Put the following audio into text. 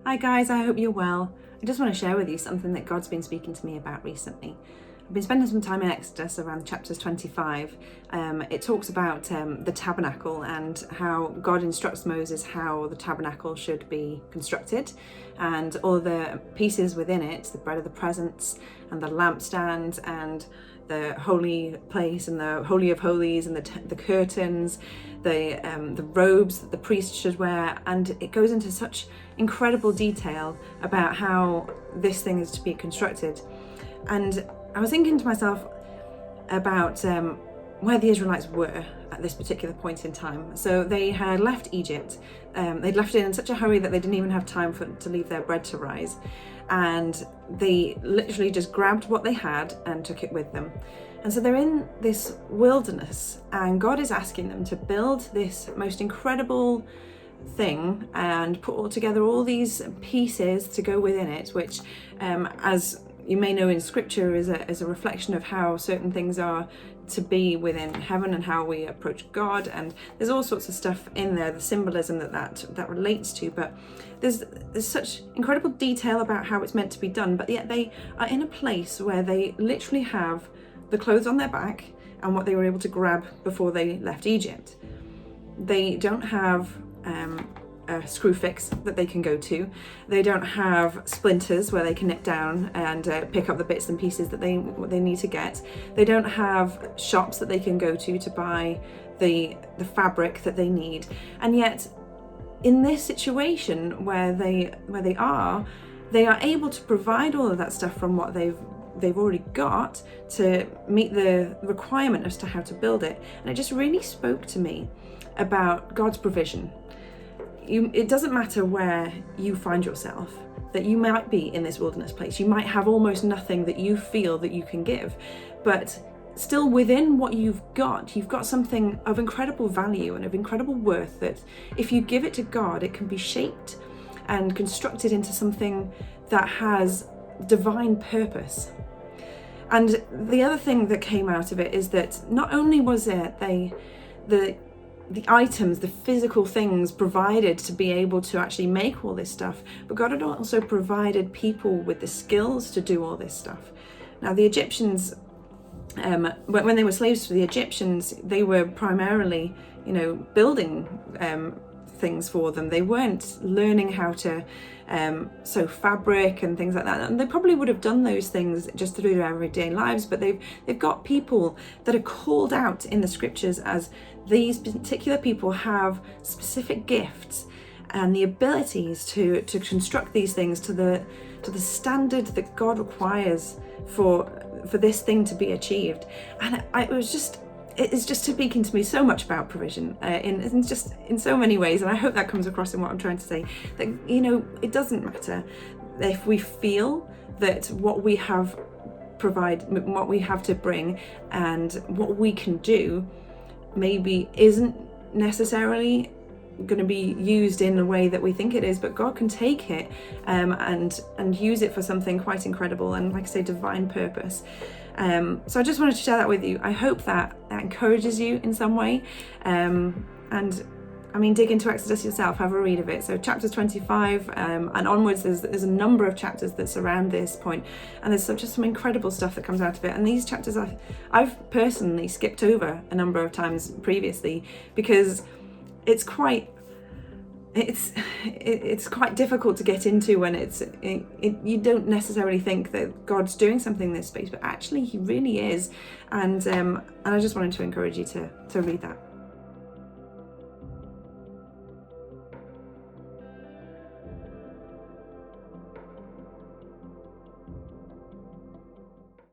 Hi guys, I hope you're well. I just want to share with you something that God's been speaking to me about recently. I've been spending some time in Exodus around chapters 25. It talks about the tabernacle and how God instructs Moses how the tabernacle should be constructed, and all the pieces within it, the bread of the presence and the lampstand and the holy place and the holy of holies and the curtains, the robes that the priest should wear, and it goes into such incredible detail about how this thing is to be constructed. And I was thinking to myself about where the Israelites were at this particular point in time. So they had left Egypt. They'd left it in such a hurry that they didn't even have time to leave their bread to rise. And they literally just grabbed what they had and took it with them. And so they're in this wilderness, and God is asking them to build this most incredible thing and put all together all these pieces to go within it, which as you may know in scripture is a reflection of how certain things are to be within heaven and how we approach God. And there's all sorts of stuff in there, the symbolism that relates to, but there's such incredible detail about how it's meant to be done, but yet they are in a place where they literally have the clothes on their back and what they were able to grab before they left Egypt. They don't have a screw fix that they can go to. They don't have splinters where they can nip down and pick up the bits and pieces that they need to get. They don't have shops that they can go to buy the fabric that they need. And yet, in this situation where they are able to provide all of that stuff from what they've already got to meet the requirement as to how to build it. And it just really spoke to me about God's provision. It doesn't matter where you find yourself, that you might be in this wilderness place. You might have almost nothing that you feel that you can give, but still within what you've got something of incredible value and of incredible worth that if you give it to God, it can be shaped and constructed into something that has divine purpose. And the other thing that came out of it is that not only was it the items, the physical things provided to be able to actually make all this stuff, but God had also provided people with the skills to do all this stuff. Now the Egyptians, when they were slaves to the Egyptians, they were primarily, building things for them. They weren't learning how to sew fabric and things like that, and they probably would have done those things just through their everyday lives, but they've got people that are called out in the scriptures as these particular people have specific gifts and the abilities to construct these things to the standard that God requires for this thing to be achieved. And it's just speaking to me so much about provision in so many ways, and I hope that comes across in what I'm trying to say, that it doesn't matter if we feel that what we have to bring and what we can do maybe isn't necessarily going to be used in the way that we think it is, but God can take it and use it for something quite incredible and, like I say, divine purpose. So I just wanted to share that with you. I hope that encourages you in some way. And I mean, dig into Exodus yourself, have a read of it. So chapters 25 and onwards, there's a number of chapters that surround this point, and there's just some incredible stuff that comes out of it. And these chapters I've personally skipped over a number of times previously because it's quite difficult to get into when you don't necessarily think that God's doing something in this space, but actually He really is. And I just wanted to encourage you to read that.